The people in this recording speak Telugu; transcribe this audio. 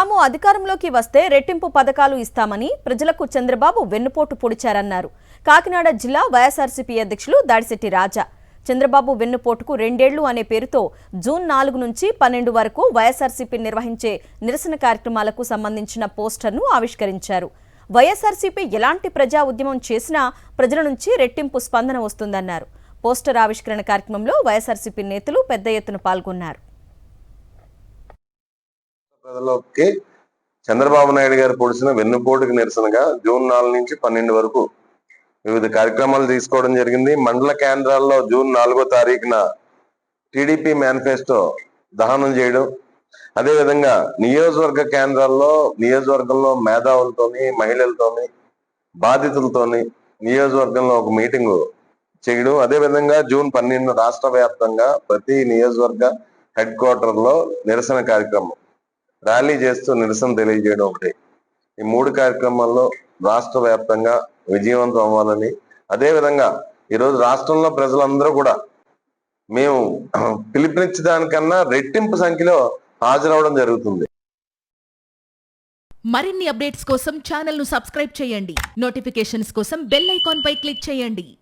తాము అధికారంలోకి వస్తే రెట్టింపు పథకాలు ఇస్తామని ప్రజలకు చంద్రబాబు వెన్నుపోటు పొడిచారన్నారు. కాకినాడ జిల్లా వైఎస్ఆర్సీపీ అధ్యక్షులు దాడిశెట్టి రాజా చంద్రబాబు వెన్నుపోటుకు 2 ఏళ్లు అనే పేరుతో జూన్ 4 నుంచి 12 వరకు వైఎస్ఆర్సీపీ నిర్వహించే నిరసన కార్యక్రమాలకు సంబంధించిన పోస్టర్ను ఆవిష్కరించారు. వైఎస్ఆర్సీపీ ఎలాంటి ప్రజా ఉద్యమం చేసినా ప్రజల నుంచి రెట్టింపు స్పందన వస్తుందన్నారు. పోస్టర్ ఆవిష్కరణ కార్యక్రమంలో వైఎస్ఆర్సీపీ నేతలు పెద్ద ఎత్తున పాల్గొన్నారు. ప్రజల్లోకి చంద్రబాబు నాయుడు గారు పొడిచిన వెన్నుపోటుకు నిరసనగా జూన్ 4 నుంచి 12 వరకు వివిధ కార్యక్రమాలు తీసుకోవడం జరిగింది. మండల కేంద్రాల్లో జూన్ 4వ తారీఖున టీడీపీ మేనిఫెస్టో దహనం చేయడం, అదేవిధంగా నియోజకవర్గ కేంద్రాల్లో నియోజకవర్గంలో మేధావులతోని, మహిళలతోని, బాధితులతోని నియోజకవర్గంలో ఒక మీటింగు చేయడం, అదేవిధంగా జూన్ 12 రాష్ట్ర వ్యాప్తంగా ప్రతి నియోజకవర్గ హెడ్ క్వార్టర్లో నిరసన కార్యక్రమం ర్యాలీ చేస్తూ నిరసన తెలియజేయడం ఒకటి. ఈ 3 కార్యక్రమాల్లో రాష్ట్ర వ్యాప్తంగా విజయవంతం అవ్వాలని, అదేవిధంగా ఈరోజు రాష్ట్రంలో ప్రజలందరూ కూడా మేము పిలుపునిచ్చడానికన్నా రెట్టింపు సంఖ్యలో హాజరవడం జరుగుతుంది. మరిన్ని అప్డేట్స్ కోసం ఛానల్ ను సబ్స్క్రైబ్ చేయండి. నోటిఫికేషన్స్ కోసం బెల్ ఐకాన్ పై క్లిక్ చేయండి.